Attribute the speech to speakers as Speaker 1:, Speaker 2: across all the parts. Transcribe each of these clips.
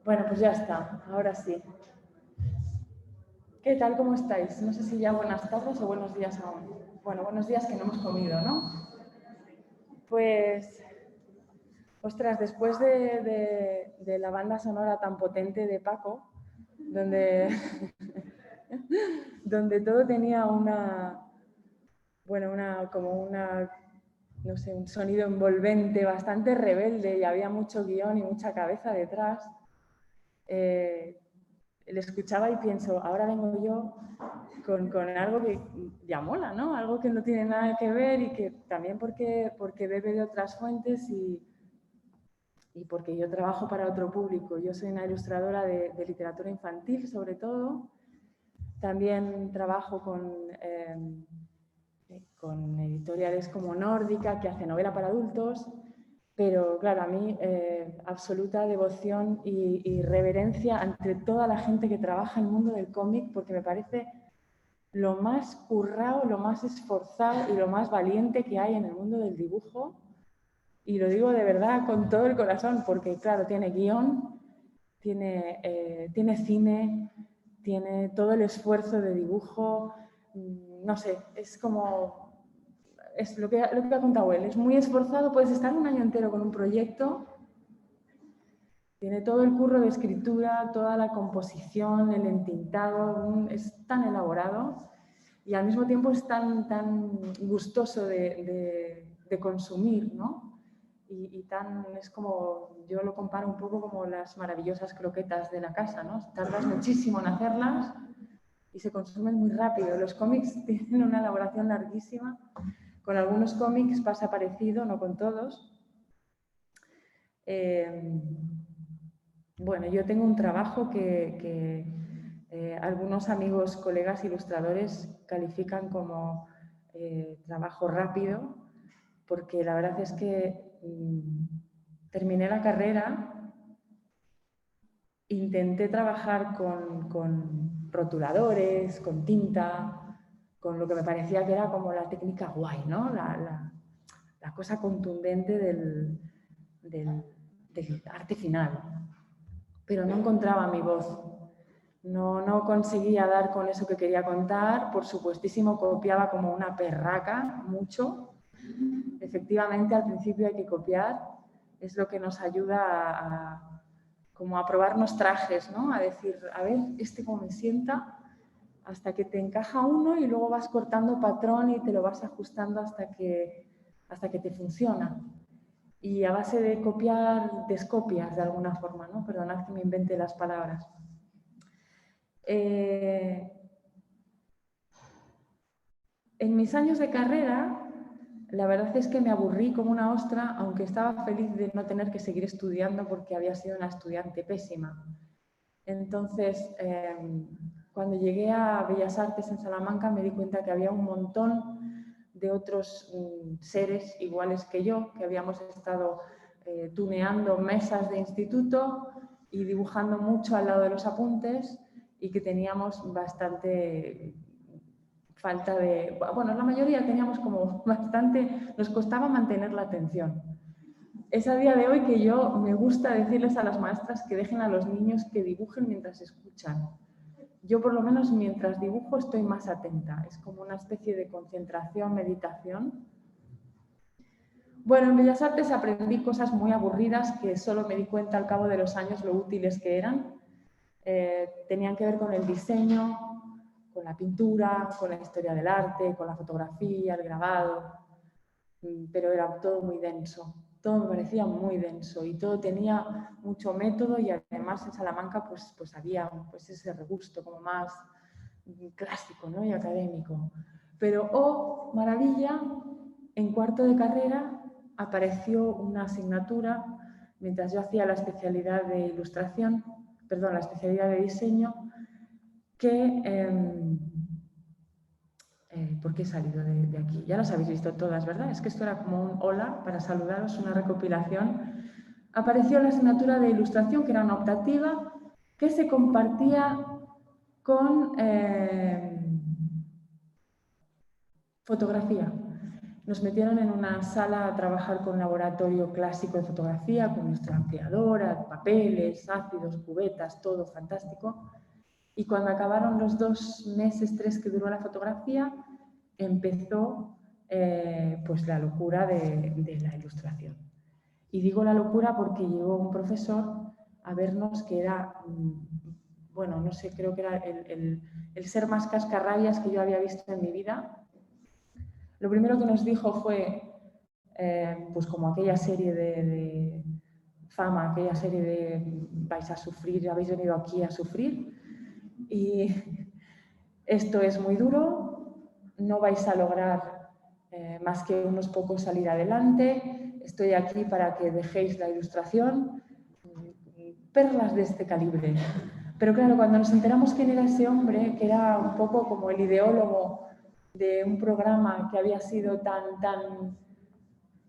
Speaker 1: Bueno, pues ya está, ahora sí. ¿Qué tal? ¿Cómo estáis? No sé si ya buenas tardes o buenos días aún. Bueno, buenos días que no hemos comido, ¿no? Pues, ostras, después de la banda sonora tan potente de Paco, donde, donde todo tenía no sé, un sonido envolvente, bastante rebelde y había mucho guión y mucha cabeza detrás, le escuchaba y pienso, ahora vengo yo con algo que ya mola, ¿no? Algo que no tiene nada que ver y que también porque bebe de otras fuentes y porque yo trabajo para otro público. Yo soy una ilustradora de literatura infantil, sobre todo. También trabajo con editoriales como Nórdica, que hace novela para adultos, pero claro, a mí absoluta devoción y reverencia ante toda la gente que trabaja en el mundo del cómic, porque me parece lo más currado, lo más esforzado y lo más valiente que hay en el mundo del dibujo. Y lo digo de verdad con todo el corazón, porque claro, tiene guión, tiene cine, tiene todo el esfuerzo de dibujo, no sé, es como, es lo que ha contado él, es muy esforzado, puedes estar un año entero con un proyecto, tiene todo el curro de escritura, toda la composición, el entintado, es tan elaborado y al mismo tiempo es tan gustoso de consumir, ¿no? Es como, yo lo comparo un poco como las maravillosas croquetas de la casa, ¿no? Tardas muchísimo en hacerlas y se consumen muy rápido. Los cómics tienen una elaboración larguísima. Con algunos cómics pasa parecido, no con todos. Bueno, yo tengo un trabajo que algunos amigos, colegas ilustradores califican como trabajo rápido, porque la verdad es que terminé la carrera, intenté trabajar con rotuladores, con tinta, con lo que me parecía que era como la técnica guay, ¿no? La cosa contundente del arte final. Pero no encontraba mi voz. No conseguía dar con eso que quería contar. Por supuestísimo, copiaba como una perraca, mucho. Efectivamente, al principio hay que copiar. Es lo que nos ayuda como a probarnos trajes, ¿no? A decir, a ver, cómo me sienta, hasta que te encaja uno y luego vas cortando patrón y te lo vas ajustando hasta que te funciona. Y a base de copiar, descopias de alguna forma, ¿no? Perdonad que me invente las palabras. En mis años de carrera, la verdad es que me aburrí como una ostra, aunque estaba feliz de no tener que seguir estudiando porque había sido una estudiante pésima. Entonces, cuando llegué a Bellas Artes en Salamanca, me di cuenta que había un montón de otros seres iguales que yo, que habíamos estado tuneando mesas de instituto y dibujando mucho al lado de los apuntes y que teníamos bastante falta de... Bueno, la mayoría teníamos como bastante... Nos costaba mantener la atención. Es a día de hoy que yo me gusta decirles a las maestras que dejen a los niños que dibujen mientras escuchan. Yo por lo menos mientras dibujo estoy más atenta. Es como una especie de concentración, meditación. Bueno, en Bellas Artes aprendí cosas muy aburridas que solo me di cuenta al cabo de los años lo útiles que eran. Tenían que ver con el diseño, con la pintura, con la historia del arte, con la fotografía, el grabado, pero era todo muy denso. Todo me parecía muy denso y todo tenía mucho método y además en Salamanca pues había ese regusto como más clásico, ¿no? Y académico. Pero, oh, maravilla, en cuarto de carrera apareció una asignatura, mientras yo hacía la especialidad de ilustración, perdón, la especialidad de diseño, que... ¿por qué he salido de aquí? Ya las habéis visto todas, ¿verdad? Es que esto era como un hola para saludaros, una recopilación. Apareció la asignatura de ilustración, que era una optativa, que se compartía con fotografía. Nos metieron en una sala a trabajar con un laboratorio clásico de fotografía, con nuestra ampliadora, papeles, ácidos, cubetas, todo fantástico. Y cuando acabaron los 2 meses, 3 que duró la fotografía, empezó pues la locura de la ilustración. Y digo la locura porque llegó un profesor a vernos que era, bueno, no sé, creo que era el ser más cascarrabias que yo había visto en mi vida. Lo primero que nos dijo fue, pues como aquella serie de Fama, aquella serie de vais a sufrir, habéis venido aquí a sufrir y esto es muy duro, no vais a lograr más que unos pocos salir adelante, estoy aquí para que dejéis la ilustración, perlas de este calibre. Pero claro, cuando nos enteramos quién era ese hombre, que era un poco como el ideólogo de un programa que había sido tan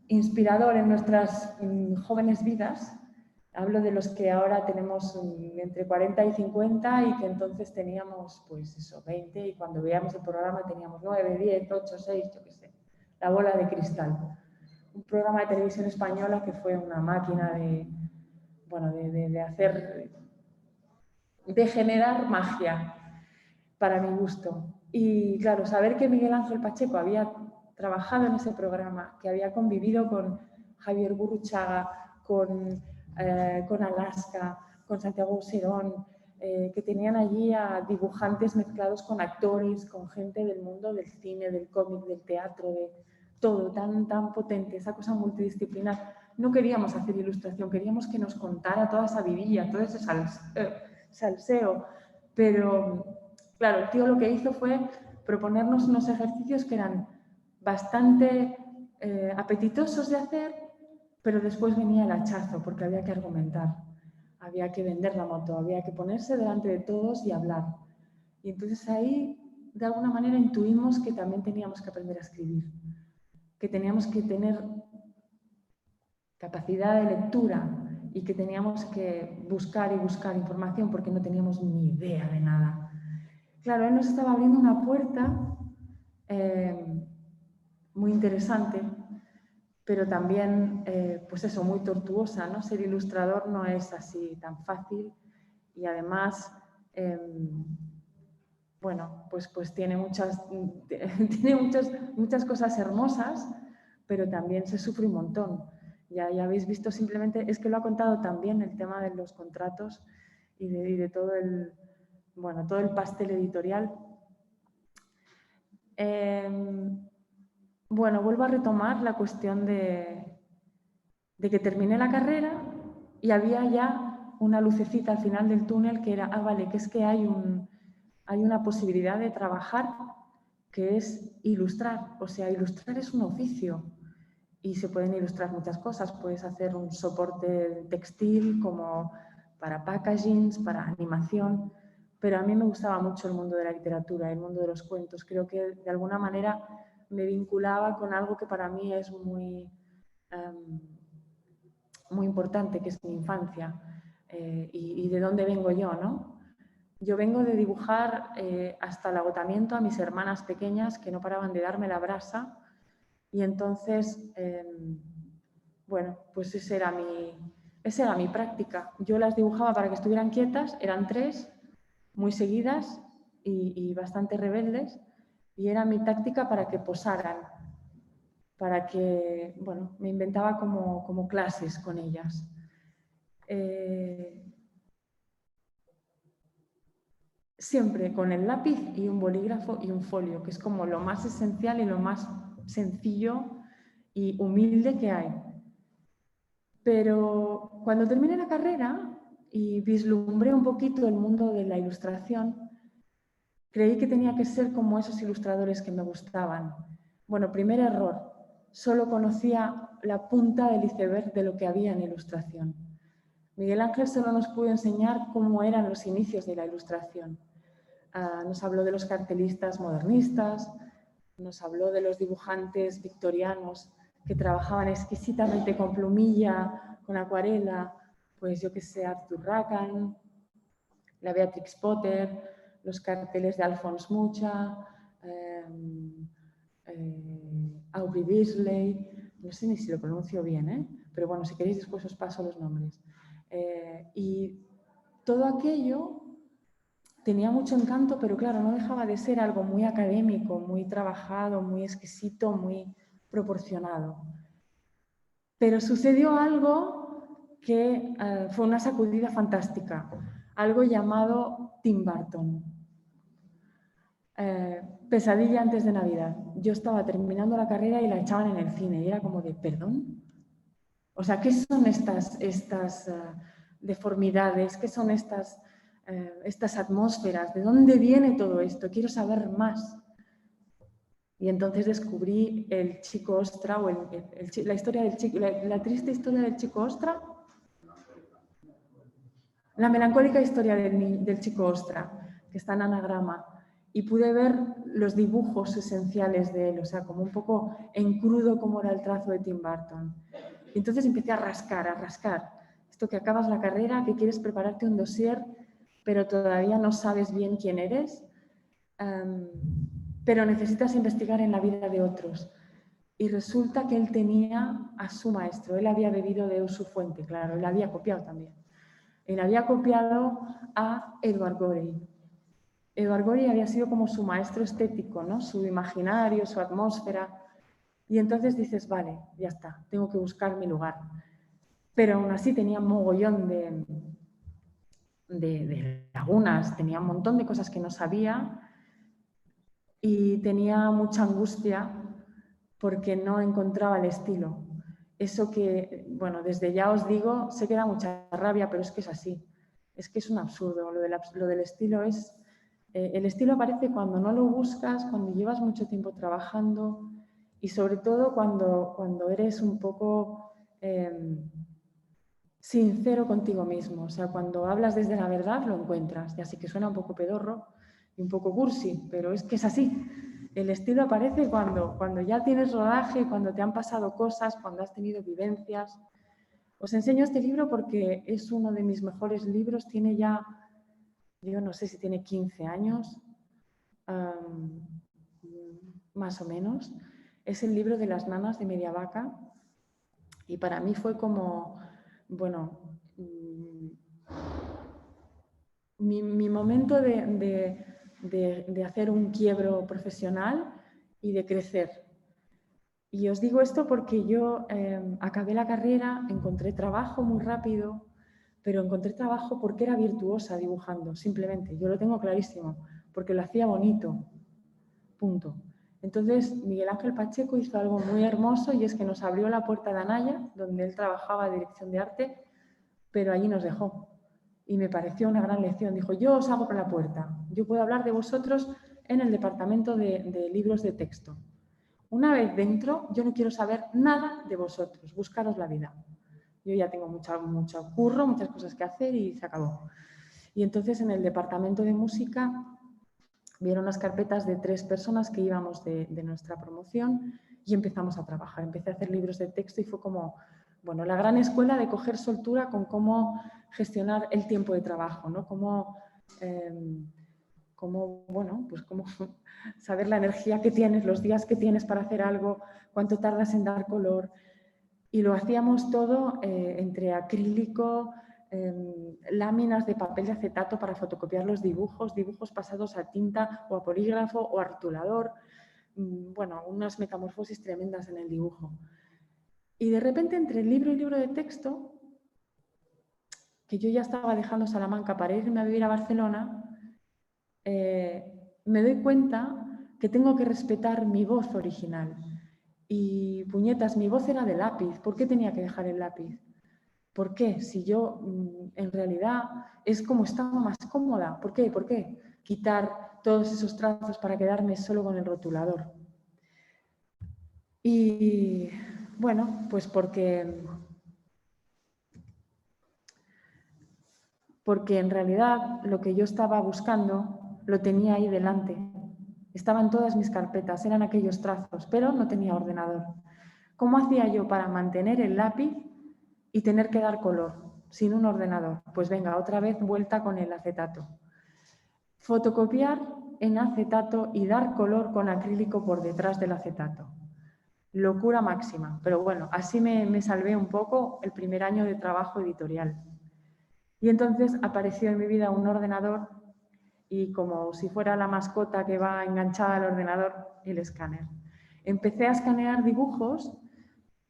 Speaker 1: inspirador en nuestras jóvenes vidas, hablo de los que ahora tenemos entre 40 y 50 y que entonces teníamos, pues eso, 20 y cuando veíamos el programa teníamos 9, 10, 8, 6, yo qué sé, La bola de cristal. Un programa de televisión española que fue una máquina de, bueno, de hacer, de generar magia para mi gusto. Y claro, saber que Miguel Ángel Pacheco había trabajado en ese programa, que había convivido con Javier Gurruchaga, con Alaska, con Santiago Userón, que tenían allí a dibujantes mezclados con actores, con gente del mundo del cine, del cómic, del teatro, de todo tan potente, esa cosa multidisciplinar. No queríamos hacer ilustración, queríamos que nos contara toda esa vidilla, todo ese salseo, pero claro, el tío lo que hizo fue proponernos unos ejercicios que eran bastante apetitosos de hacer, pero después venía el hachazo, porque había que argumentar, había que vender la moto, había que ponerse delante de todos y hablar. Y entonces ahí, de alguna manera, intuimos que también teníamos que aprender a escribir, que teníamos que tener capacidad de lectura y que teníamos que buscar y buscar información porque no teníamos ni idea de nada. Claro, él nos estaba abriendo una puerta muy interesante, pero también, pues eso, muy tortuosa, ¿no? Ser ilustrador no es así tan fácil y además, bueno, pues tiene muchas cosas hermosas, pero también se sufre un montón. Ya habéis visto simplemente, es que lo ha contado también el tema de los contratos y de todo todo el pastel editorial. Bueno, vuelvo a retomar la cuestión de que terminé la carrera y había ya una lucecita al final del túnel que era, vale, que es que hay una posibilidad de trabajar que es ilustrar. O sea, ilustrar es un oficio y se pueden ilustrar muchas cosas. Puedes hacer un soporte textil como para packagings, para animación, pero a mí me gustaba mucho el mundo de la literatura, el mundo de los cuentos. Creo que de alguna manera me vinculaba con algo que para mí es muy importante, que es mi infancia y de dónde vengo yo, ¿no? Yo vengo de dibujar hasta el agotamiento a mis hermanas pequeñas que no paraban de darme la brasa y entonces, bueno, pues esa era mi práctica. Yo las dibujaba para que estuvieran quietas, eran 3, muy seguidas y bastante rebeldes, y era mi táctica para que posaran, para que, bueno, me inventaba como clases con ellas. Siempre con el lápiz y un bolígrafo y un folio, que es como lo más esencial y lo más sencillo y humilde que hay. Pero cuando terminé la carrera y vislumbré un poquito el mundo de la ilustración, creí que tenía que ser como esos ilustradores que me gustaban. Bueno, primer error, solo conocía la punta del iceberg de lo que había en ilustración. Miguel Ángel solo nos pudo enseñar cómo eran los inicios de la ilustración. Nos habló de los cartelistas modernistas, nos habló de los dibujantes victorianos que trabajaban exquisitamente con plumilla, con acuarela, pues yo que sé, Arthur Rackham, la Beatrix Potter, los carteles de Alphonse Mucha, Aubrey Beardsley, no sé ni si lo pronuncio bien, pero bueno, si queréis después os paso los nombres. Y todo aquello tenía mucho encanto, pero claro, no dejaba de ser algo muy académico, muy trabajado, muy exquisito, muy proporcionado. Pero sucedió algo que fue una sacudida fantástica, algo llamado Tim Burton. Pesadilla antes de Navidad. Yo estaba terminando la carrera y la echaban en el cine y era como de, ¿perdón? O sea, ¿qué son estas deformidades? ¿Qué son estas atmósferas? ¿De dónde viene todo esto? Quiero saber más. Y entonces descubrí el chico ostra, o la historia del chico, la triste historia del chico ostra, la melancólica historia del chico ostra, que está en anagrama. Y pude ver los dibujos esenciales de él, o sea, como un poco en crudo como era el trazo de Tim Burton. Y entonces empecé a rascar. Esto que acabas la carrera, que quieres prepararte un dossier, pero todavía no sabes bien quién eres, pero necesitas investigar en la vida de otros. Y resulta que él tenía a su maestro, él había bebido de su fuente, claro, él había copiado también. Él había copiado a Edward Gorey. Edward Gorey había sido como su maestro estético, ¿no? Su imaginario, su atmósfera. Y entonces dices, vale, ya está, tengo que buscar mi lugar. Pero aún así tenía un mogollón de lagunas, tenía un montón de cosas que no sabía y tenía mucha angustia porque no encontraba el estilo. Eso que, bueno, desde ya os digo, sé que da mucha rabia, pero es que es así. Es que es un absurdo. Lo del estilo es... el estilo aparece cuando no lo buscas, cuando llevas mucho tiempo trabajando y sobre todo cuando eres un poco sincero contigo mismo. O sea, cuando hablas desde la verdad lo encuentras. Y así que suena un poco pedorro y un poco cursi, pero es que es así. El estilo aparece cuando ya tienes rodaje, cuando te han pasado cosas, cuando has tenido vivencias. Os enseño este libro porque es uno de mis mejores libros. Tiene ya, yo no sé si tiene 15 años, más o menos. Es el libro de las nanas de Mediavaca y para mí fue como, bueno, mi momento de hacer un quiebro profesional y de crecer. Y os digo esto porque yo acabé la carrera, encontré trabajo muy rápido, pero encontré trabajo porque era virtuosa dibujando, simplemente. Yo lo tengo clarísimo, porque lo hacía bonito, punto. Entonces, Miguel Ángel Pacheco hizo algo muy hermoso y es que nos abrió la puerta de Anaya, donde él trabajaba dirección de arte, pero allí nos dejó. Y me pareció una gran lección. Dijo, yo os hago por la puerta. Yo puedo hablar de vosotros en el departamento de libros de texto. Una vez dentro, yo no quiero saber nada de vosotros. Buscaros la vida. Yo ya tengo mucho curro, muchas cosas que hacer y se acabó. Y entonces en el departamento de música vieron las carpetas de 3 personas que íbamos de nuestra promoción y empezamos a trabajar. Empecé a hacer libros de texto y fue como, bueno, la gran escuela de coger soltura con cómo gestionar el tiempo de trabajo, ¿no? Cómo bueno, pues cómo saber la energía que tienes, los días que tienes para hacer algo, cuánto tardas en dar color. Y lo hacíamos todo entre acrílico, láminas de papel de acetato para fotocopiar los dibujos, dibujos pasados a tinta o a polígrafo o a rotulador. Bueno, unas metamorfosis tremendas en el dibujo. Y de repente, entre libro y libro de texto, que yo ya estaba dejando Salamanca para irme a vivir a Barcelona, me doy cuenta que tengo que respetar mi voz original. Y puñetas, mi voz era de lápiz. ¿Por qué tenía que dejar el lápiz? ¿Por qué? Si yo en realidad es como estaba más cómoda. ¿Por qué? ¿Por qué? Quitar todos esos trazos para quedarme solo con el rotulador. Y bueno, pues porque en realidad lo que yo estaba buscando lo tenía ahí delante. Estaban todas mis carpetas, eran aquellos trazos, pero no tenía ordenador. ¿Cómo hacía yo para mantener el lápiz y tener que dar color sin un ordenador? Pues venga, otra vez vuelta con el acetato. Fotocopiar en acetato y dar color con acrílico por detrás del acetato. Locura máxima, pero bueno, así me salvé un poco el primer año de trabajo editorial. Y entonces apareció en mi vida un ordenador y como si fuera la mascota que va enganchada al ordenador, el escáner. Empecé a escanear dibujos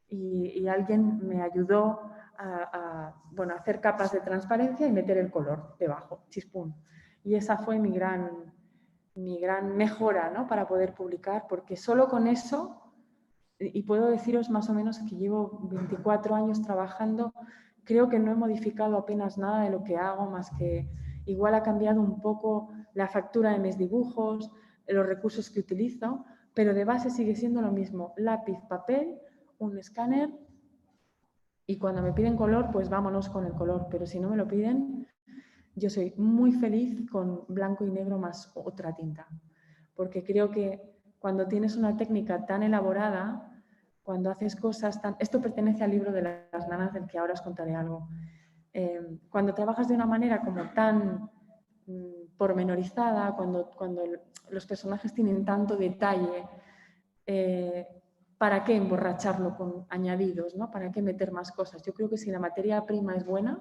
Speaker 1: y alguien me ayudó a hacer capas de transparencia y meter el color debajo, chispún. Y esa fue mi gran mejora, ¿no?, para poder publicar, porque solo con eso, y puedo deciros más o menos que llevo 24 años trabajando, creo que no he modificado apenas nada de lo que hago, más que igual ha cambiado un poco la factura de mis dibujos, los recursos que utilizo, pero de base sigue siendo lo mismo: lápiz, papel, un escáner, y cuando me piden color, pues vámonos con el color, pero si no me lo piden, yo soy muy feliz con blanco y negro más otra tinta, porque creo que cuando tienes una técnica tan elaborada, cuando haces cosas tan... Esto pertenece al libro de las nanas, del que ahora os contaré algo. Cuando trabajas de una manera como tan pormenorizada, cuando los personajes tienen tanto detalle, ¿para qué emborracharlo con añadidos, ¿no? ¿Para qué meter más cosas? Yo creo que si la materia prima es buena,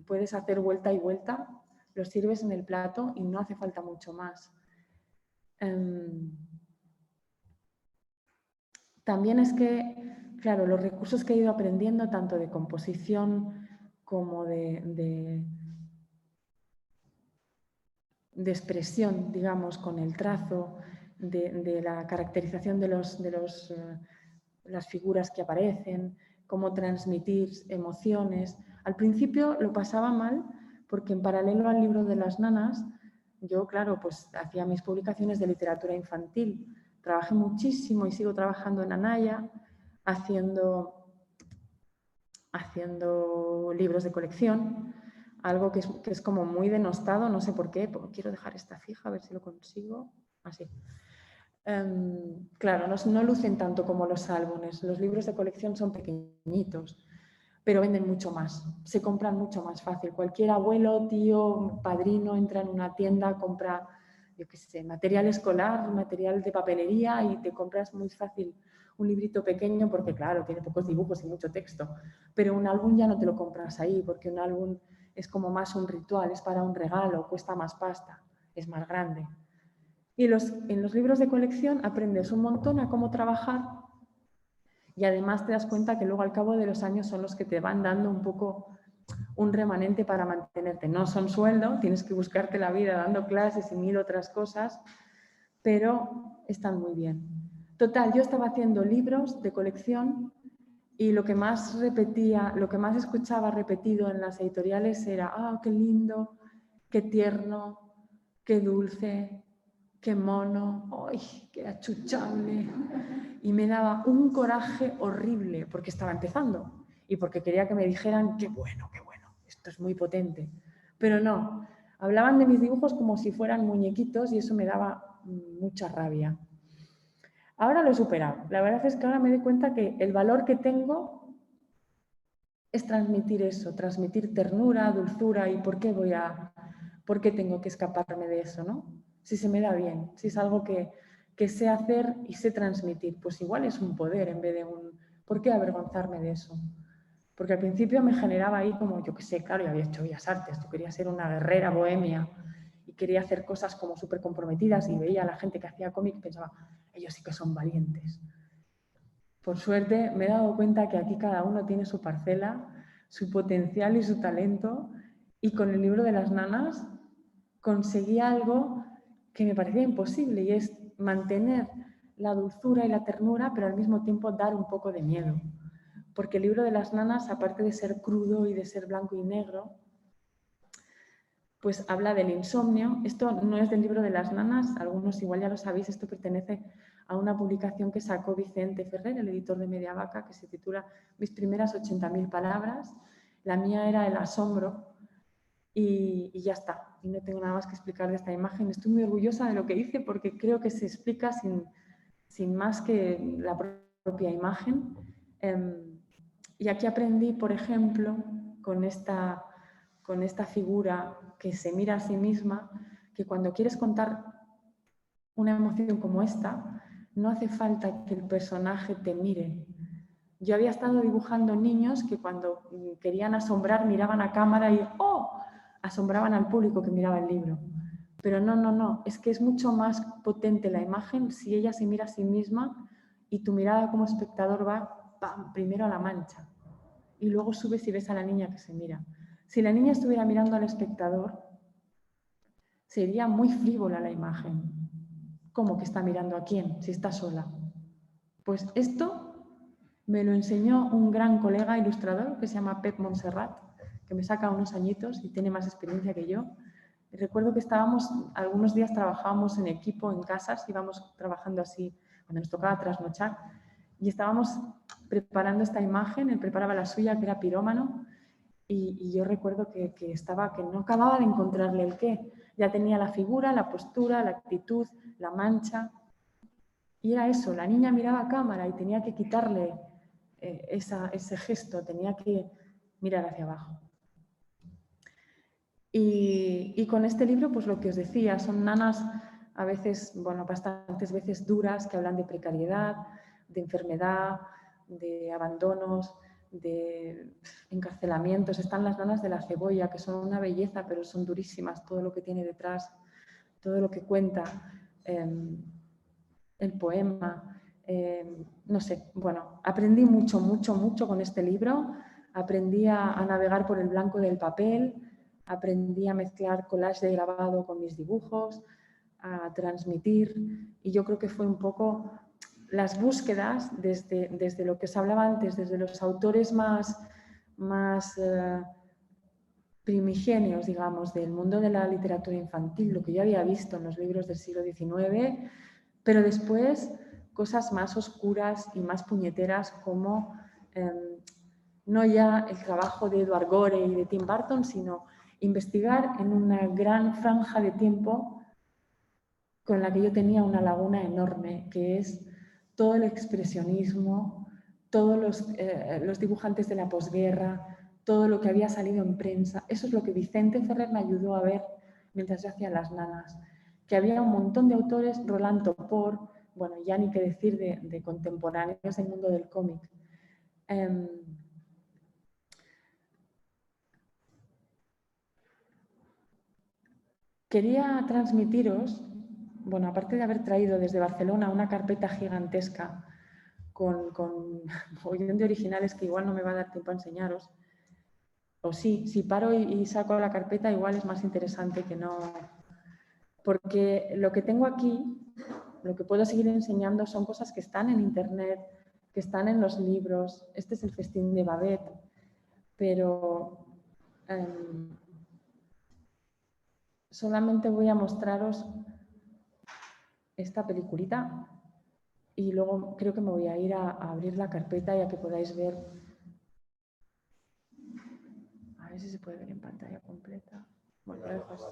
Speaker 1: puedes hacer vuelta y vuelta, lo sirves en el plato y no hace falta mucho más. También es que, claro, los recursos que he ido aprendiendo, tanto de composición como de expresión, digamos, con el trazo, de la caracterización de las figuras que aparecen, cómo transmitir emociones. Al principio lo pasaba mal porque en paralelo al libro de las nanas, yo, claro, pues hacía mis publicaciones de literatura infantil. Trabajé muchísimo y sigo trabajando en Anaya, haciendo libros de colección, algo que es como muy denostado, no sé por qué, quiero dejar esta fija, a ver si lo consigo, así. Claro, no lucen tanto como los álbumes, los libros de colección son pequeñitos, pero venden mucho más, se compran mucho más fácil. Cualquier abuelo, tío, padrino entra en una tienda, compra, yo qué sé, material escolar, material de papelería y te compras muy fácil un librito pequeño porque, claro, tiene pocos dibujos y mucho texto, pero un álbum ya no te lo compras ahí porque un álbum es como más un ritual, es para un regalo, cuesta más pasta, es más grande. Y en los libros de colección aprendes un montón a cómo trabajar y además te das cuenta que luego al cabo de los años son los que te van dando un poco un remanente para mantenerte. No son sueldo, tienes que buscarte la vida dando clases y 1000 otras cosas, pero están muy bien. Total, yo estaba haciendo libros de colección y lo que más repetía, lo que más escuchaba repetido en las editoriales era: ¡ah, qué lindo, qué tierno, qué dulce, qué mono, ¡ay, qué achuchable! Y me daba un coraje horrible porque estaba empezando y porque quería que me dijeran: qué bueno, esto es muy potente. Pero no, hablaban de mis dibujos como si fueran muñequitos y eso me daba mucha rabia. Ahora lo he superado. La verdad es que ahora me doy cuenta que el valor que tengo es transmitir eso, transmitir ternura, dulzura y por qué tengo que escaparme de eso, ¿no? Si se me da bien, si es algo que sé hacer y sé transmitir, pues igual es un poder en vez de un... ¿Por qué avergonzarme de eso? Porque al principio me generaba ahí como, yo qué sé, claro, yo había hecho Bellas Artes, yo quería ser una guerrera bohemia y quería hacer cosas como súper comprometidas y veía a la gente que hacía cómic y pensaba: ellos sí que son valientes. Por suerte me he dado cuenta que aquí cada uno tiene su parcela, su potencial y su talento, y con el libro de las nanas conseguí algo que me parecía imposible y es mantener la dulzura y la ternura, pero al mismo tiempo dar un poco de miedo. Porque el libro de las nanas, aparte de ser crudo y de ser blanco y negro, pues habla del insomnio. Esto no es del libro de las nanas, algunos igual ya lo sabéis, esto pertenece a una publicación que sacó Vicente Ferrer, el editor de Mediavaca, que se titula Mis primeras 80.000 palabras. La mía era el asombro y ya está. Y no tengo nada más que explicar de esta imagen. Estoy muy orgullosa de lo que hice porque creo que se explica sin más que la propia imagen. Y aquí aprendí, por ejemplo, con esta figura que se mira a sí misma, que cuando quieres contar una emoción como esta, no hace falta que el personaje te mire. Yo había estado dibujando niños que cuando querían asombrar miraban a cámara y ¡oh!, asombraban al público que miraba el libro. Pero no, es que es mucho más potente la imagen si ella se mira a sí misma y tu mirada como espectador va ¡pam!, primero a la mancha y luego subes y ves a la niña que se mira. Si la niña estuviera mirando al espectador, sería muy frívola la imagen. ¿Cómo que está mirando a quién si está sola? Pues esto me lo enseñó un gran colega ilustrador que se llama Pep Montserrat, que me saca unos añitos y tiene más experiencia que yo. Y recuerdo que algunos días trabajábamos en equipo, en casas, íbamos trabajando así cuando nos tocaba trasnochar y estábamos preparando esta imagen, él preparaba la suya, que era pirómano, y yo recuerdo que no acababa de encontrarle el qué. Ya tenía la figura, la postura, la actitud, la mancha. Y era eso, la niña miraba a cámara y tenía que quitarle ese gesto, tenía que mirar hacia abajo. Y con este libro, pues lo que os decía, son nanas a veces, bueno, bastantes veces duras, que hablan de precariedad, de enfermedad, de abandonos, de encarcelamientos. Están las nanas de la cebolla, que son una belleza, pero son durísimas, todo lo que tiene detrás, todo lo que cuenta el poema. No sé, bueno, aprendí mucho con este libro. Aprendí a navegar por el blanco del papel, aprendí a mezclar collage de grabado con mis dibujos, a transmitir, y yo creo que fue un poco las búsquedas desde lo que os hablaba antes, desde los autores más primigenios, digamos, del mundo de la literatura infantil, lo que yo había visto en los libros del siglo XIX, pero después cosas más oscuras y más puñeteras como no ya el trabajo de Edward Gore y de Tim Burton, sino investigar en una gran franja de tiempo con la que yo tenía una laguna enorme, que es todo el expresionismo, todos los dibujantes de la posguerra, todo lo que había salido en prensa. Eso es lo que Vicente Ferrer me ayudó a ver mientras yo hacía Las nanas, que había un montón de autores, Roland Topor, bueno, ya ni qué decir de contemporáneos del mundo del cómic. Quería transmitiros, bueno, aparte de haber traído desde Barcelona una carpeta gigantesca con un montón de originales que igual no me va a dar tiempo a enseñaros, o sí, si paro y saco la carpeta igual es más interesante que no, porque lo que tengo aquí, lo que puedo seguir enseñando son cosas que están en internet, que están en los libros. Este es el festín de Babette, pero solamente voy a mostraros esta peliculita y luego creo que me voy a ir a abrir la carpeta y a que podáis ver. A ver si se puede ver en pantalla completa. Bueno, lo dejo así.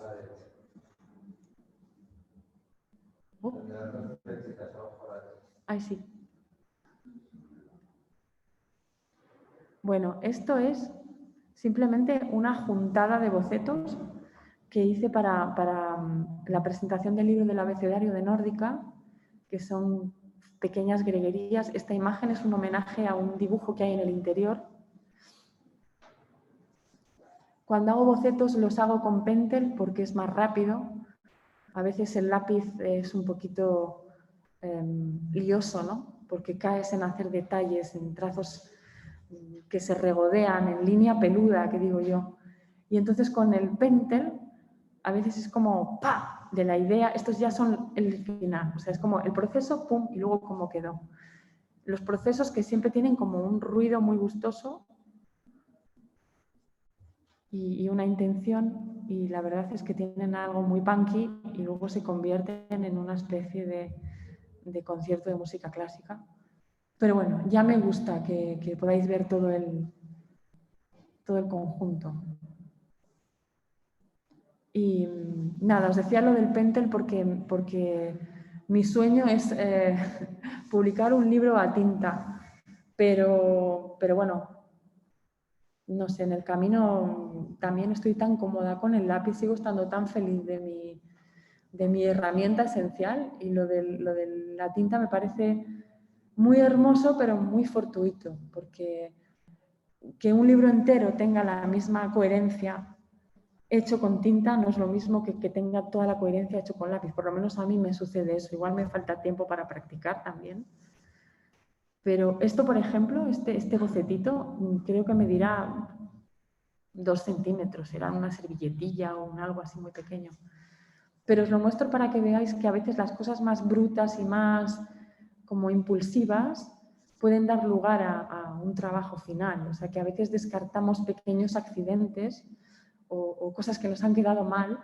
Speaker 1: Ay, sí. Bueno, esto es simplemente una juntada de bocetos que hice para la presentación del libro del abecedario de Nórdica, que son pequeñas greguerías. Esta imagen es un homenaje a un dibujo que hay en el interior. Cuando hago bocetos los hago con Pentel porque es más rápido. A veces el lápiz es un poquito lioso, ¿no? Porque caes en hacer detalles, en trazos que se regodean, en línea peluda, que digo yo. Y entonces con el Pentel a veces es como ¡pa!, de la idea. Estos ya son el final, o sea, es como el proceso, pum, y luego cómo quedó. Los procesos que siempre tienen como un ruido muy gustoso y una intención, y la verdad es que tienen algo muy punky y luego se convierten en una especie de concierto de música clásica. Pero bueno, ya me gusta que podáis ver todo el conjunto. Y nada, os decía lo del Pentel porque mi sueño es publicar un libro a tinta, pero bueno, no sé, en el camino también estoy tan cómoda con el lápiz, sigo estando tan feliz de mi herramienta esencial, y lo de la tinta me parece muy hermoso, pero muy fortuito, porque que un libro entero tenga la misma coherencia hecho con tinta no es lo mismo que tenga toda la coherencia hecho con lápiz. Por lo menos a mí me sucede eso. Igual me falta tiempo para practicar también. Pero esto, por ejemplo, este bocetito, creo que medirá 2 centímetros. Era una servilletilla o algo así muy pequeño. Pero os lo muestro para que veáis que a veces las cosas más brutas y más como impulsivas pueden dar lugar a un trabajo final. O sea, que a veces descartamos pequeños accidentes o cosas que nos han quedado mal,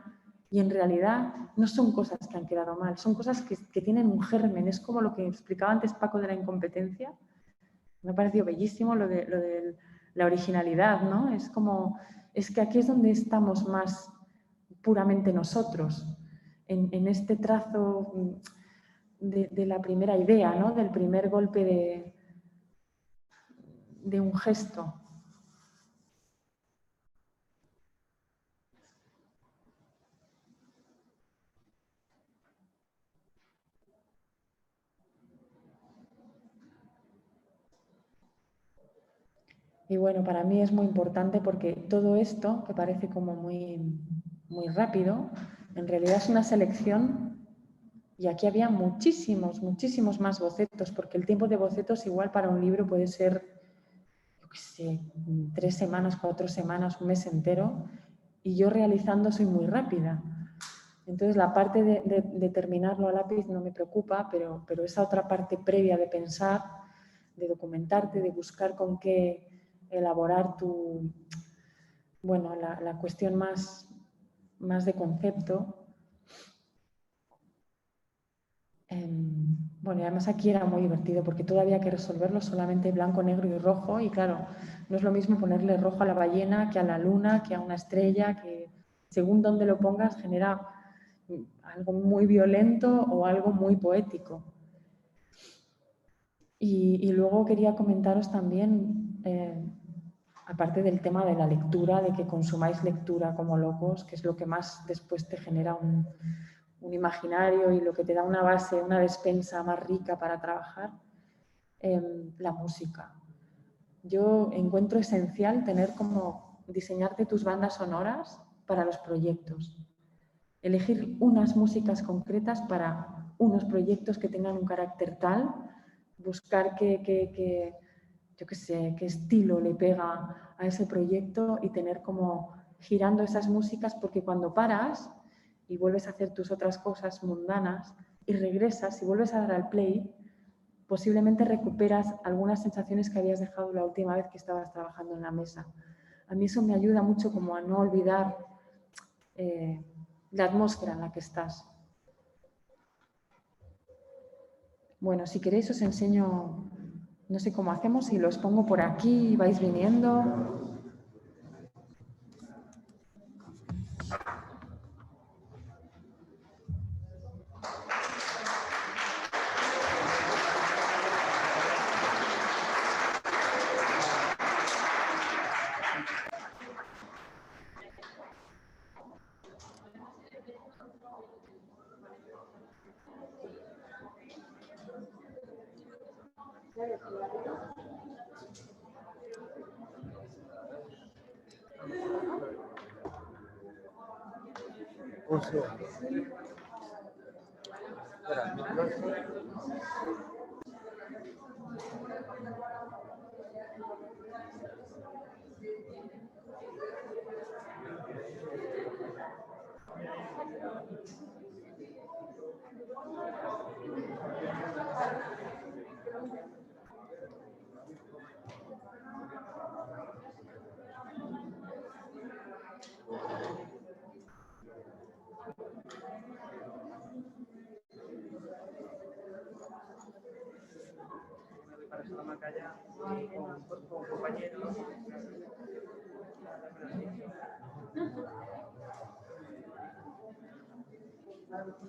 Speaker 1: y en realidad no son cosas que han quedado mal, son cosas que tienen un germen. Es como lo que explicaba antes Paco de la incompetencia. Me ha parecido bellísimo lo de la originalidad, ¿no? Es que aquí es donde estamos más puramente nosotros, en este trazo de la primera idea, ¿no? Del primer golpe de un gesto. Y bueno, para mí es muy importante porque todo esto, que parece como muy, muy rápido, en realidad es una selección, y aquí había muchísimos, muchísimos más bocetos, porque el tiempo de bocetos igual para un libro puede ser, yo qué sé, 3 semanas, 4 semanas, un mes entero, y yo realizando soy muy rápida. Entonces la parte de terminarlo a lápiz no me preocupa, pero esa otra parte previa de pensar, de documentarte, de buscar con qué elaborar la cuestión más de concepto. Bueno, y además aquí era muy divertido porque todo había que resolverlo solamente blanco, negro y rojo, y claro, no es lo mismo ponerle rojo a la ballena que a la luna, que a una estrella, que según donde lo pongas genera algo muy violento o algo muy poético. Y luego quería comentaros también, aparte del tema de la lectura, de que consumáis lectura como locos, que es lo que más después te genera un imaginario y lo que te da una base, una despensa más rica para trabajar, la música. Yo encuentro esencial tener como diseñarte tus bandas sonoras para los proyectos. Elegir unas músicas concretas para unos proyectos que tengan un carácter tal, buscar yo qué sé, qué estilo le pega a ese proyecto y tener como girando esas músicas, porque cuando paras y vuelves a hacer tus otras cosas mundanas y regresas y vuelves a dar al play, posiblemente recuperas algunas sensaciones que habías dejado la última vez que estabas trabajando en la mesa. A mí eso me ayuda mucho como a no olvidar la atmósfera en la que estás. Bueno, si queréis os enseño, no sé cómo hacemos, si los pongo por aquí y vais viniendo.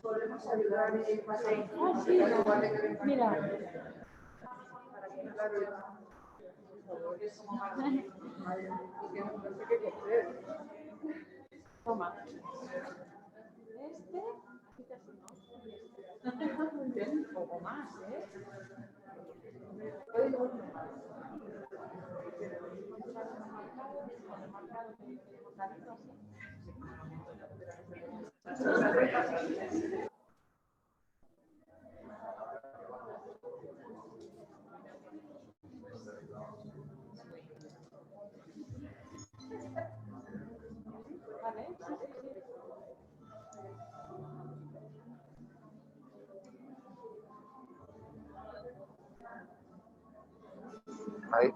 Speaker 1: Podemos ayudar y pasar. Ah, sí, mira. Toma. Muy bien, o más, ¿eh?
Speaker 2: Ahí.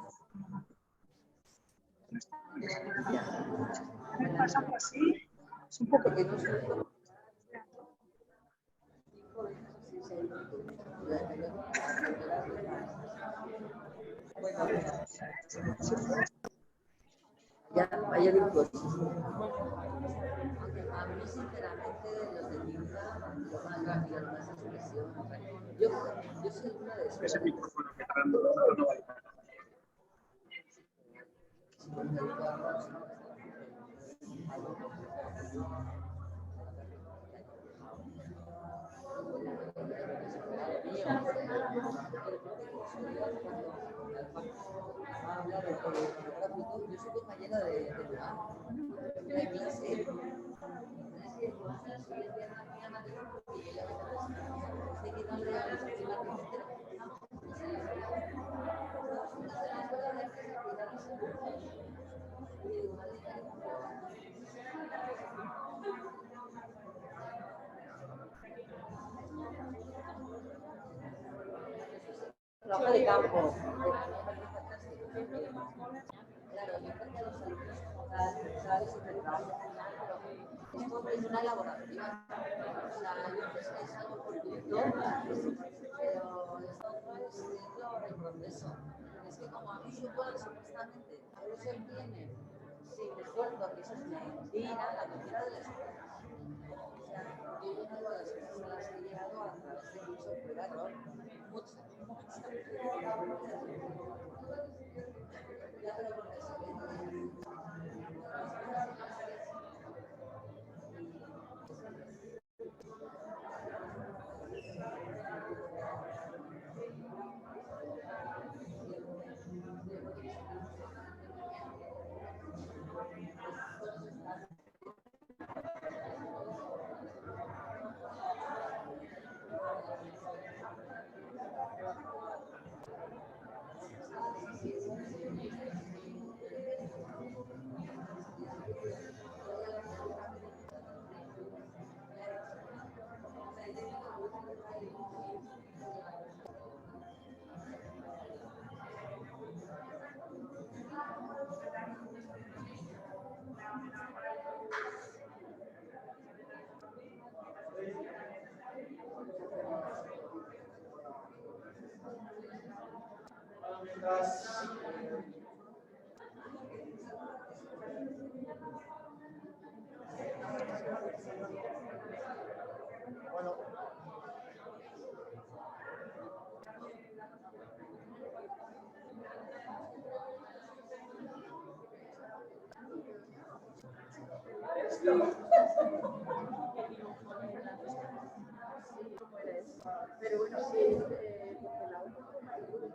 Speaker 3: Me pasa así, es un poco que no sé. Ya, ayer virtuoso. A mí, sinceramente, los de pinta, lo más rápido, lo más expresión. Yo soy una de esas.
Speaker 2: Ese micrófono que está dando no va a ir.
Speaker 3: Yo soy compañera de lugar. Hay clase. Trabajo de campo. Claro, yo creo que a los alumnos como tal, ¿sabes? Esto es una laborativa. O sea, es algo fortuito, pero esto no es el proceso. Es que como a mí supuestamente no se obtiene sin esfuerzo, que eso es mentira, la mentira de la escuela. O sea, yo he llegado a las cosas a las que he llegado a través de mucho prueba-error. Mucho.
Speaker 1: Pero bueno, sí, porque la última Maribel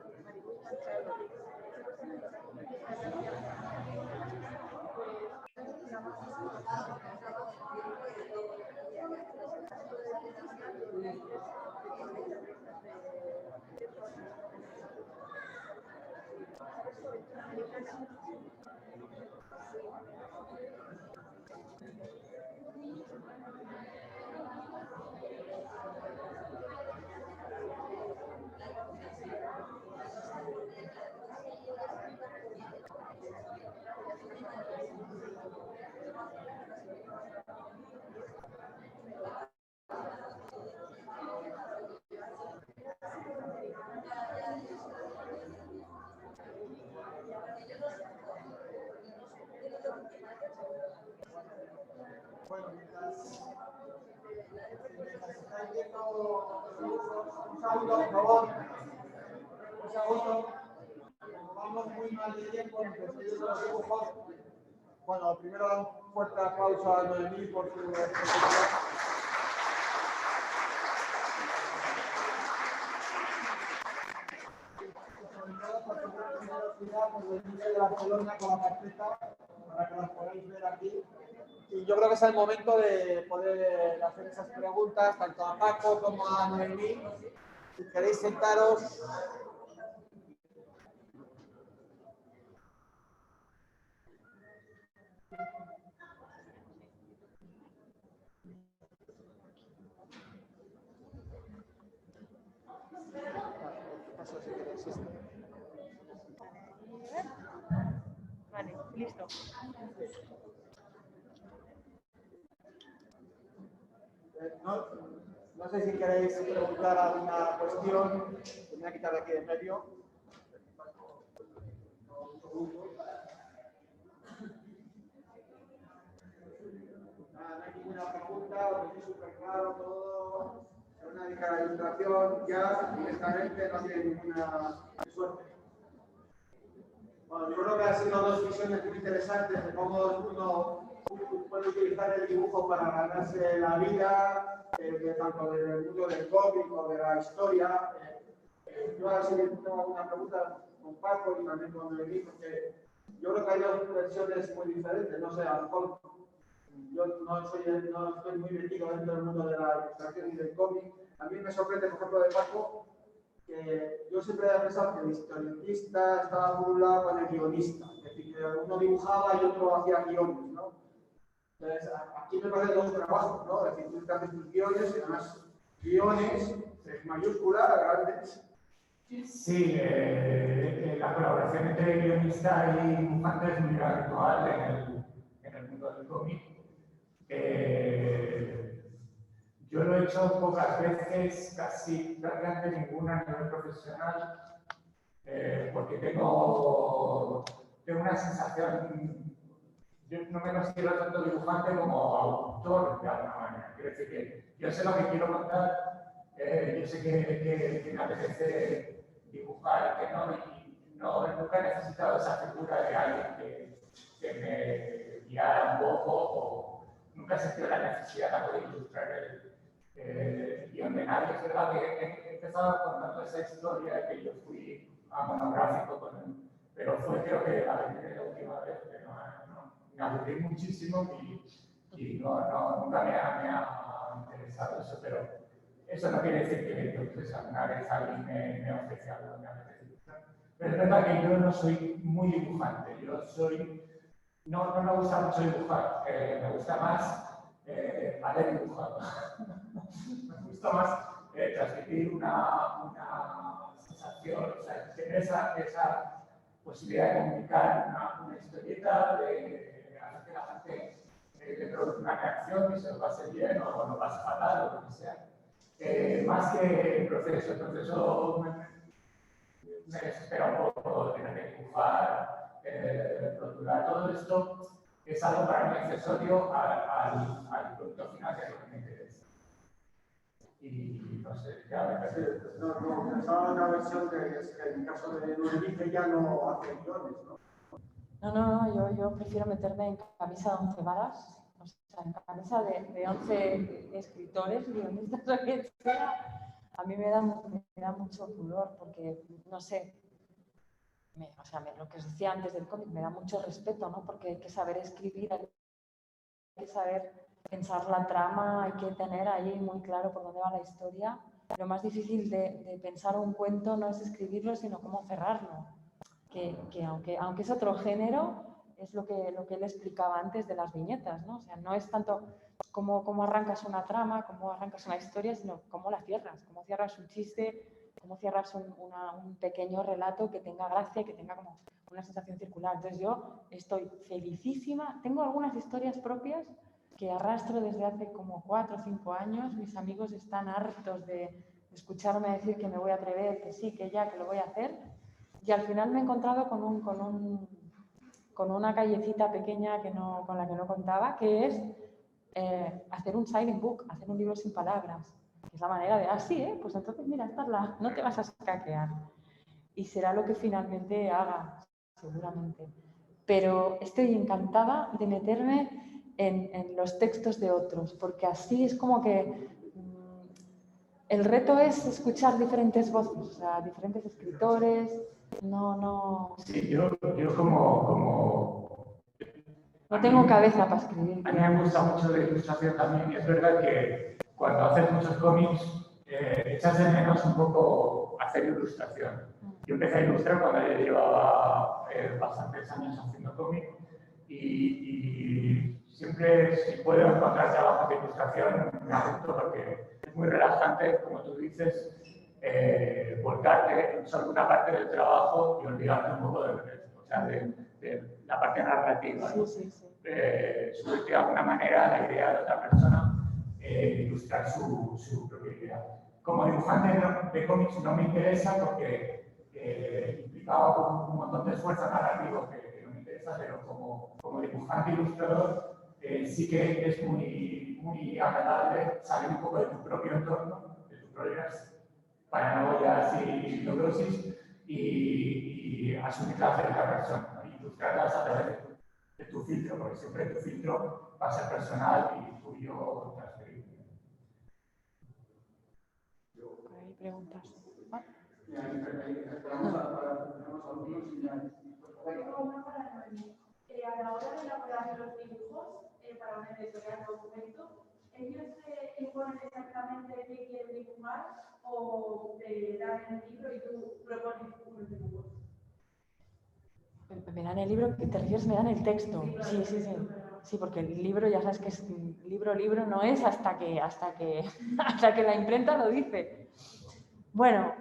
Speaker 1: Machado,
Speaker 4: Bueno, mientras estáis viendo los dibujos, un segundo, por favor. Un segundo. Como vamos muy mal de tiempo, mientras estáis viendo los dibujos. Bueno, primero un fuerte aplauso a Noemí por su exposición. el inicio de Barcelona con la carpeta para que las podáis ver aquí. Y yo creo que es el momento de poder hacer esas preguntas tanto a Paco como a Noemí. Si queréis sentaros.
Speaker 1: Vale, listo.
Speaker 4: No sé si queréis preguntar alguna cuestión. Me voy a quitar de aquí de en medio. Nada, no hay ninguna pregunta, lo tenéis súper claro todo. Se van a dedicar a la ilustración ya directamente, no tiene ninguna suerte. Bueno, yo creo que han sido dos visiones muy interesantes de cómo uno puede utilizar el dibujo para ganarse la vida, tanto del mundo del cómic o de la historia. Yo ahora sí que tengo una pregunta con Paco y también con Noemí, porque yo creo que hay dos versiones muy diferentes. No sé, a lo mejor yo no estoy muy metido dentro del mundo de la ilustración y del cómic. A mí me sorprende, por ejemplo, de Paco, que yo siempre he pensado que el historietista estaba por un lado con el guionista, es decir, que uno dibujaba y otro hacía guiones, ¿no? Entonces, aquí me parece dos trabajos, ¿no? Es decir, tú te haces tus guiones y además guiones, en mayúscula, grandes.
Speaker 5: Sí, la colaboración entre guionista y dibujante es muy habitual en el mundo del cómic. Yo lo he hecho pocas veces, casi prácticamente ninguna a nivel profesional, porque tengo una sensación, yo no me considero tanto dibujante como autor de alguna manera. Quiero decir que yo sé lo que quiero contar, yo sé que me apetece dibujar, que no, nunca he necesitado esa figura de alguien que me guiara un poco, o nunca he sentido la necesidad de ilustrar el guión de nadie. Es verdad que he empezado contando esa historia de que yo fui a monográfico con él, pero fue creo que la última vez que me aburrí muchísimo y nunca me ha interesado eso, pero eso no quiere decir que alguna vez alguien me ofrece algo, me apetece ilustrar. Pero es verdad que yo no soy muy dibujante, no me gusta mucho dibujar, me gusta más haber dibujado. Me gusta más transmitir una sensación, o sea, tener esa posibilidad de comunicar una historieta, de hacer que la gente le produzca una reacción, que se lo pase bien o lo pase fatal o lo que sea. Más que el proceso me desespera un poco tener que dibujar, rotular, todo esto es algo para mí accesorio al producto final, que es lo que me interesa. Y no sé, ya me parece.
Speaker 4: No, pensaba en una versión que en el caso de Noemí que ya no hace guiones, ¿no?
Speaker 1: No, yo prefiero meterme en camisa de 11 varas, o sea, en camisa de 11 escritores, guionistas, lo que sea. A mí me da mucho pudor porque, no sé, lo que os decía antes del cómic, me da mucho respeto, ¿no? Porque hay que saber escribir, hay que saber pensar la trama, hay que tener ahí muy claro por dónde va la historia. Lo más difícil de pensar un cuento no es escribirlo, sino cómo cerrarlo. Que aunque es otro género, es lo que él explicaba antes de las viñetas, ¿no? O sea, no es tanto cómo arrancas una trama, cómo arrancas una historia, sino cómo la cierras, cómo cierras un chiste, cómo cierras un pequeño relato que tenga gracia, que tenga como una sensación circular. Entonces yo estoy felicísima. Tengo algunas historias propias que arrastro desde hace como 4 o 5 años. Mis amigos están hartos de escucharme decir que me voy a atrever, que sí, que ya, que lo voy a hacer. Y al final me he encontrado con una callecita pequeña con la que no contaba, que es hacer un silent book, hacer un libro sin palabras. Que es la manera de, pues entonces mira, no te vas a escaquear. Y será lo que finalmente haga, seguramente. Pero estoy encantada de meterme en los textos de otros, porque así es como que el reto es escuchar diferentes voces, o sea, diferentes escritores, No
Speaker 5: Sí, yo como
Speaker 1: tengo cabeza para escribir.
Speaker 5: A mí me gusta mucho la ilustración también, y es verdad que cuando haces muchos cómics echas de menos un poco hacer ilustración. Yo empecé a ilustrar cuando ya llevaba bastantes años haciendo cómic y siempre si puedo encontrar trabajo de ilustración me apunto porque es muy relajante, como tú dices, volcarte en solo una parte del trabajo y olvidarte un poco del resto, o sea, de la parte narrativa. ¿no?
Speaker 1: Sí.
Speaker 5: Subirte de alguna manera a la idea de otra persona, ilustrar su propia idea. Como dibujante de cómics no me interesa porque implicaba un montón de esfuerzo narrativo que no me interesa, pero como dibujante ilustrador sí que es muy agradable salir un poco de tu propio entorno, de tus propias paranoias y neurosis y asumirlas de otra persona, ¿no? Ilustrarlas a través de tu filtro, porque siempre tu filtro va a ser personal y tuyo transferible.
Speaker 1: Hay preguntas.
Speaker 6: A la hora de elaborar los dibujos para una editorial documento, ¿ellos imponen exactamente qué quieren dibujar o te dan el libro y tú propones unos dibujos?
Speaker 1: Me dan el libro, ¿te refieres? Me dan el texto. Sí. Sí, porque el libro ya sabes que es libro no es hasta que la imprenta lo dice. Bueno,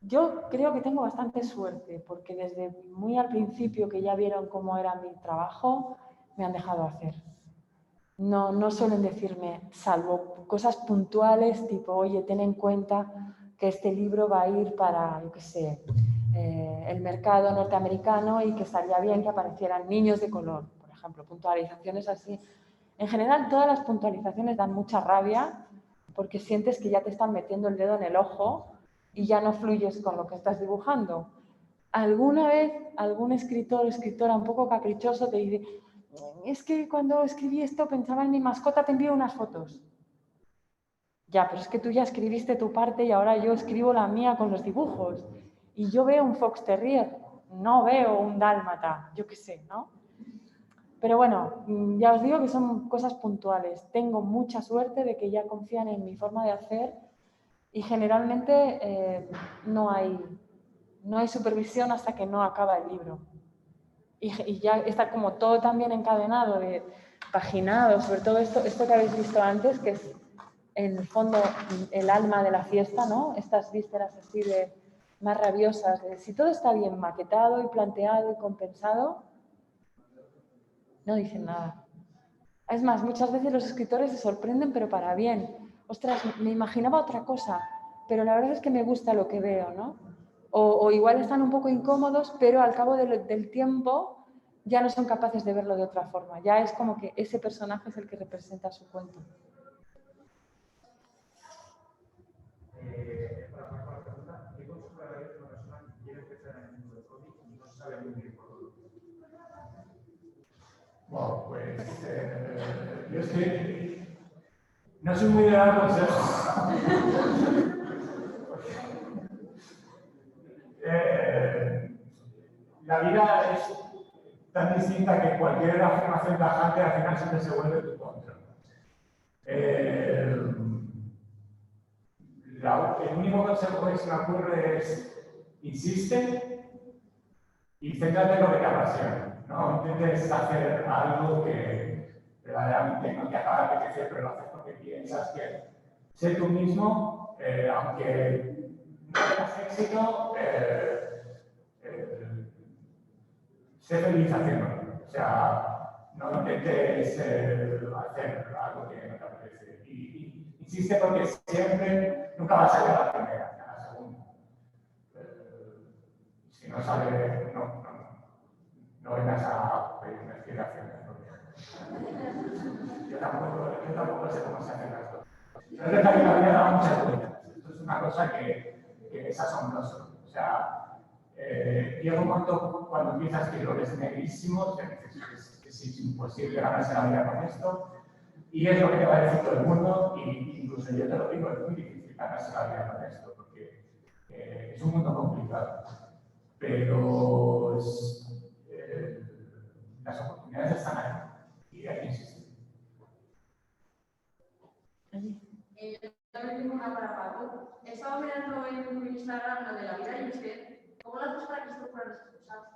Speaker 1: yo creo que tengo bastante suerte porque desde muy al principio que ya vieron cómo era mi trabajo, me han dejado hacer. No suelen decirme, salvo cosas puntuales tipo, oye, ten en cuenta que este libro va a ir para, yo qué sé, el mercado norteamericano y que estaría bien que aparecieran niños de color, por ejemplo, puntualizaciones así. En general, todas las puntualizaciones dan mucha rabia porque sientes que ya te están metiendo el dedo en el ojo y ya no fluyes con lo que estás dibujando. Alguna vez algún escritor o escritora un poco caprichoso te dice, es que cuando escribí esto pensaba en mi mascota, te envío unas fotos. Ya, pero es que tú ya escribiste tu parte y ahora yo escribo la mía con los dibujos. Y yo veo un fox terrier, no veo un dálmata, yo qué sé, ¿no? Pero bueno, ya os digo que son cosas puntuales. Tengo mucha suerte de que ya confían en mi forma de hacer y generalmente no hay supervisión hasta que no acaba el libro. Y ya está como todo también encadenado, paginado, sobre todo esto que habéis visto antes, que es en el fondo el alma de la fiesta, ¿no? Estas vísceras así de más rabiosas, de si todo está bien maquetado y planteado y compensado, no dicen nada. Es más, muchas veces los escritores se sorprenden, pero para bien. Ostras, me imaginaba otra cosa, pero la verdad es que me gusta lo que veo, ¿no? O igual están un poco incómodos, pero al cabo del tiempo ya no son capaces de verlo de otra forma. Ya es como que ese personaje es el que representa su cuento.
Speaker 5: Para la pregunta, ¿qué consejo le darías a una persona que quiere empezar en el mundo del cómic y no sabe muy bien por dónde? Bueno, pues yo es que no soy muy de dar consejos. La vida es tan distinta que cualquier afirmación tajante al final siempre se vuelve tu contra. El único consejo que se me ocurre es insiste y céntrate en lo que te apasiona. No intentes hacer algo que verdaderamente no te acaba de apetecer, pero lo haces porque piensas que sé tú mismo, aunque no tengas éxito, sé feliz haciéndolo. O sea, no intentes hacer algo que no te apetece. Y insiste porque siempre, nunca vas a llegar a la primera, a la segunda. Si no sale, no vengas a pedirme explicaciones. Yo tampoco sé cómo se hacen las cosas. Pero es verdad que la vida da muchas vueltas. Esto es una cosa que es asombroso. O sea, llega un momento cuando empiezas que lo ves negrísimo, que es imposible ganarse la vida con esto, y es lo que te va a decir todo el mundo, y incluso yo te lo digo, es muy difícil ganarse la vida con esto, porque es un mundo complicado. pero las oportunidades están ahí y hay que insistir.
Speaker 6: Yo también tengo una para Paco. He estado mirando en tu Instagram lo de la vida y usted, ¿cómo lo haces para que esto fuera responsable?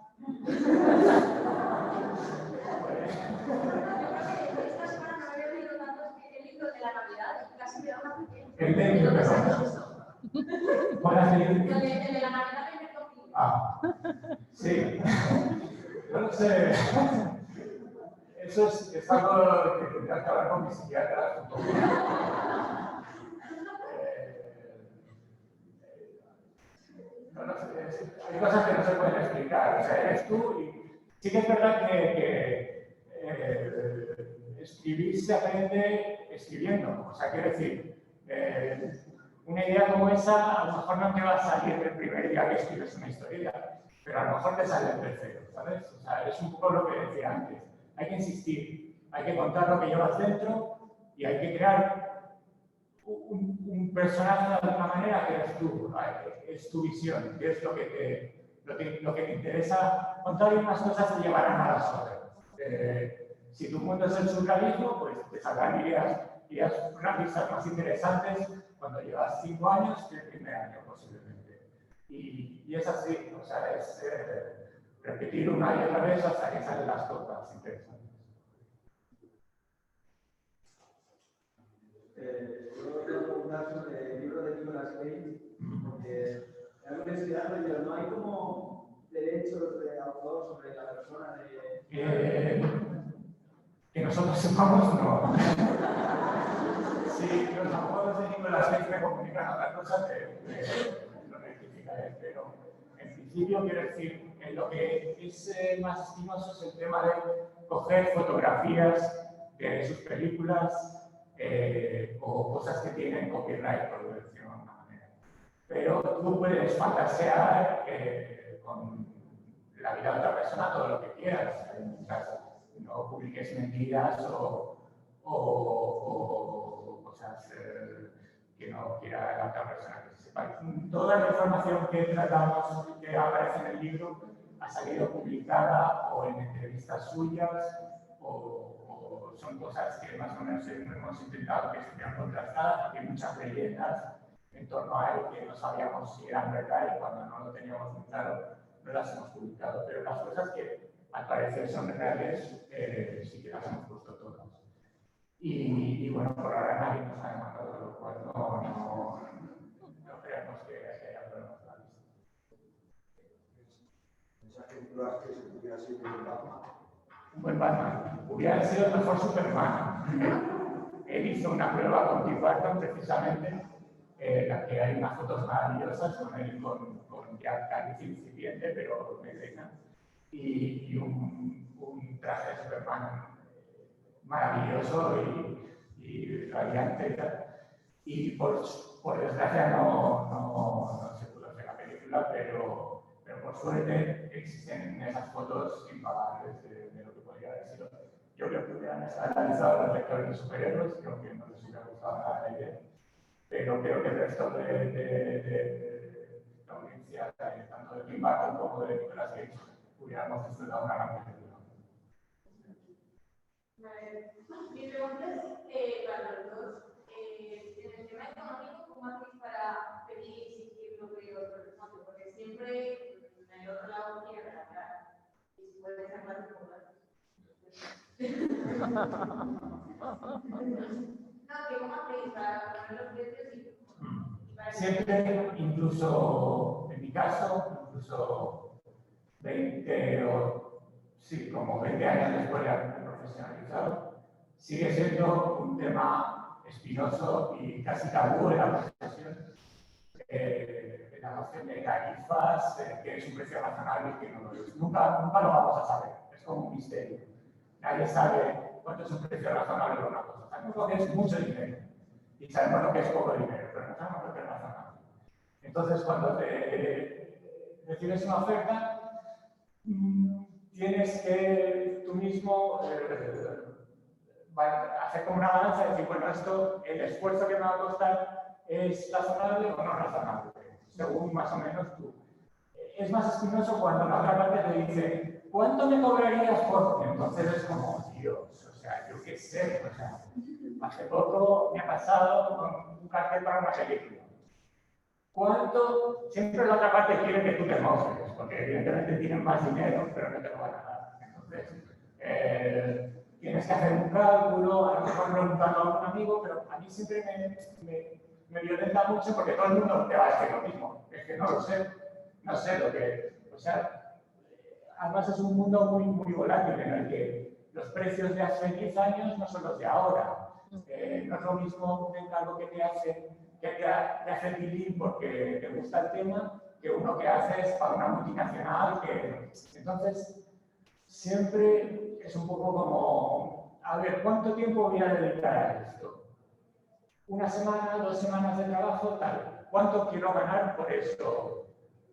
Speaker 6: Esta semana no había leído tanto el libro de la Navidad y casi me da una pequeña.
Speaker 5: El de libro, ¿cuál has leído?
Speaker 6: El de la Navidad de Bertocchini.
Speaker 5: Ah, sí. Yo no sé. Eso es algo que tendrás que hablar con mi psiquiatra. No sé, hay cosas que no se pueden explicar. O sea, eres tú y sí que es verdad que escribir se aprende escribiendo. O sea, quiero decir, una idea como esa a lo mejor no te va a salir el primer día que escribes una historia, pero a lo mejor te sale el tercero, ¿sabes? O sea, es un poco lo que decía antes. Hay que insistir, hay que contar lo que llevas dentro y hay que crear un personaje de alguna manera que eres tú, es tu visión, que es lo que te interesa contar, y unas cosas te llevarán a las otras. Si tu mundo es el surrealismo, pues te saldrán ideas racistas más interesantes cuando llevas 5 años que el primer año posiblemente. Y es así, o sea, es repetir una y otra vez hasta que salen las cosas interesantes.
Speaker 7: Yo quiero preguntar sobre el libro de Nicolas Cage, porque en la universidad no hay como derechos de autor sobre la persona de...
Speaker 5: Que nosotros sepamos, no. Sí, los abogados de Nicolas Cage me comunican otra cosa que lo rectifica él, pero en principio quiero decir que lo que es más espinoso es el tema de coger fotografías de sus películas o cosas que tienen copyright, por decirlo de alguna manera. Pero tú puedes fantasear con la vida de otra persona todo lo que quieras. No publiques mentiras o cosas que no quiera la otra persona que se sepa. Toda la información que tratamos, que aparece en el libro, ha salido publicada o en entrevistas suyas o son cosas que más o menos hemos intentado que estuvieran contrastadas, porque hay muchas leyendas en torno a él que no sabíamos si eran verdad y cuando no lo teníamos muy claro no las hemos publicado. Pero las cosas que al parecer son reales, sí que las hemos puesto todas. Y bueno, por ahora nadie nos ha demandado, lo cual no creemos que haya problemas de la lista.
Speaker 7: Esa película que se hubiera sido un Batman.
Speaker 5: Un buen Batman. Hubiera sido el mejor Superman. Él hizo una prueba con Tim Burton, precisamente, en la que hay unas fotos maravillosas con él con ya casi incipiente, pero melena. Y un traje de Superman maravilloso y radiante. Y por desgracia no se pudo hacer la película, pero por suerte existen esas fotos impagables de lo que podría haber sido. Yo creo que hubieran analizado los lectores de superhéroes, creo que no les hubiera gustado nada la idea, pero creo que el resto de la audiencia, tanto de Tim Burton como de Nicolas Cage, hubiéramos disfrutado una gran película.
Speaker 6: Mi pregunta es para los dos. En el tema económico, ¿cómo hacéis para pedir y exigir lo que os corresponde? Porque siempre en el otro lado quiere relajar y si puede sacar un poco más. No, ¿cómo hacéis para poner los precios y para...
Speaker 5: Siempre, incluso en mi caso, incluso 20 o sí, como 20 años después de haberme profesionalizado, sigue siendo un tema espinoso y casi tabú en la profesión. La noción de tarifas, que es un precio razonable y que no lo es. Nunca lo vamos a saber, es como un misterio. Nadie sabe cuánto es un precio razonable de una cosa. Sabemos lo que es mucho dinero y sabemos lo que es poco dinero, pero no sabemos lo que es razonable. Entonces, cuando recibes una oferta, tienes que tú mismo hacer como una balanza y decir, bueno, esto, el esfuerzo que me va a costar, ¿es razonable o no razonable? Según más o menos tú. es más espinoso cuando la otra parte te dice, ¿cuánto me cobrarías por? Entonces es como, Dios, o sea, yo qué sé, o sea, hace poco me ha pasado con un cartel para una película. ¿Cuánto? Siempre la otra parte quiere que tú te mojes, porque evidentemente tienen más dinero, pero no te lo van a dar. Entonces, tienes que hacer un cálculo, a lo mejor preguntarlo a un amigo, pero a mí siempre me violenta mucho porque todo el mundo te va a decir lo mismo. Es que no lo sé, no sé lo que... O sea, además es un mundo muy volátil en el que los precios de hace 10 años no son los de ahora. No es lo mismo un encargo que te hace tilín porque te gusta el tema que uno que haces para una multinacional. Entonces, siempre es un poco como, a ver, ¿cuánto tiempo voy a dedicar a esto? ¿Una semana, 2 semanas de trabajo? Tal. ¿Cuánto quiero ganar por esto?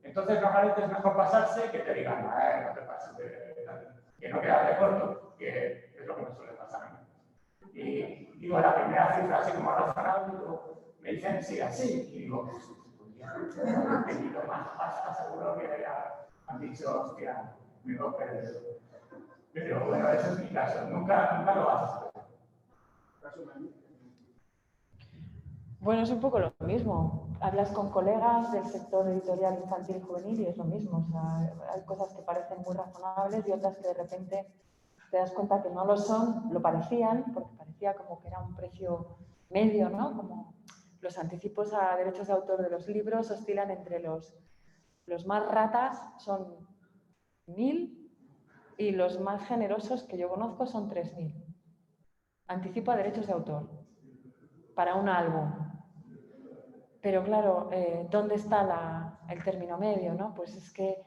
Speaker 5: Entonces, normalmente es mejor pasarse que te digan, no te pases, que no quedarte corto, que es lo que me suele pasar a mí. Y digo, la primera cifra, así como razonable, me dicen, sí, así. Y digo, pues ya, he tenido más pasta, seguro que ya han dicho, hostia, me lo perdido. Pero bueno, ese es mi caso, nunca lo vas a saber.
Speaker 1: Bueno, es un poco lo mismo. Hablas con colegas del sector editorial infantil y juvenil y es lo mismo. O sea, hay cosas que parecen muy razonables y otras que de repente te das cuenta que no lo son, lo parecían, porque parecía como que era un precio medio, ¿no? Como los anticipos a derechos de autor de los libros oscilan entre los más ratas son 1.000 y los más generosos que yo conozco son 3.000. Anticipo a derechos de autor para un álbum. Pero claro, ¿dónde está el término medio, ¿no? Pues es que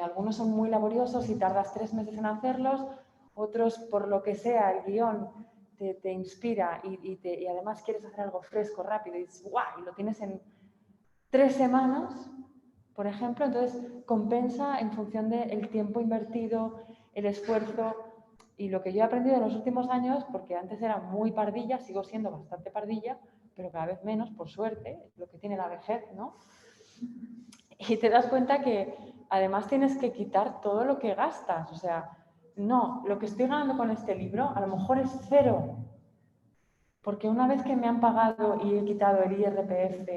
Speaker 1: algunos son muy laboriosos y tardas 3 meses en hacerlos, otros, por lo que sea, el guión te inspira y además quieres hacer algo fresco, rápido, y dices, ¡guau! Y lo tienes en 3 semanas, por ejemplo, entonces compensa en función del tiempo invertido, el esfuerzo y lo que yo he aprendido en los últimos años, porque antes era muy pardilla, sigo siendo bastante pardilla, pero cada vez menos, por suerte, es lo que tiene la vejez, ¿no? Y te das cuenta que además tienes que quitar todo lo que gastas, o sea, no, lo que estoy ganando con este libro a lo mejor es 0, porque una vez que me han pagado y he quitado el IRPF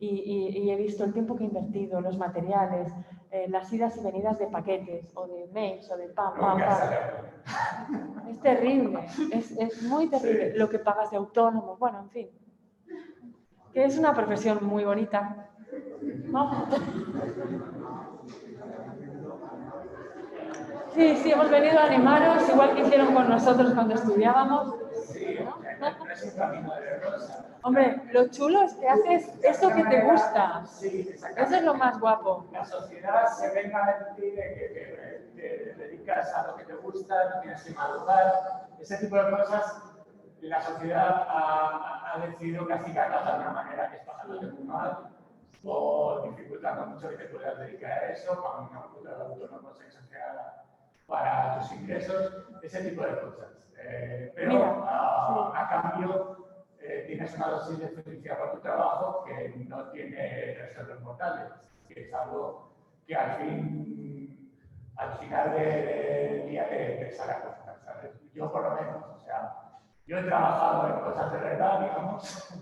Speaker 1: y he visto el tiempo que he invertido, los materiales, las idas y venidas de paquetes o de mails o de pam. Es terrible, es muy terrible lo que pagas de autónomo, bueno, en fin, que es una profesión muy bonita, ¿no? Sí, hemos venido a animaros, igual que hicieron con nosotros cuando estudiábamos. Hombre, lo chulo es que haces eso que te gusta. Eso es lo más guapo.
Speaker 5: La sociedad se venga a decir que te dedicas a lo que te gusta, no tienes que madrugar. Ese tipo de cosas, la sociedad ha decidido castigarlas de alguna manera, que es pasándote muy mal, o dificultando mucho que te puedas dedicar a eso, para una cultura de autónomos exagerada para tus ingresos, ese tipo de cosas. Pero mira, a cambio tienes una dosis de felicidad por tu trabajo que no tiene el resto de los mortales, que es algo que al final del día te sale a cuenta, ¿sabes? Yo por lo menos, o sea, yo he trabajado en cosas de verdad, digamos,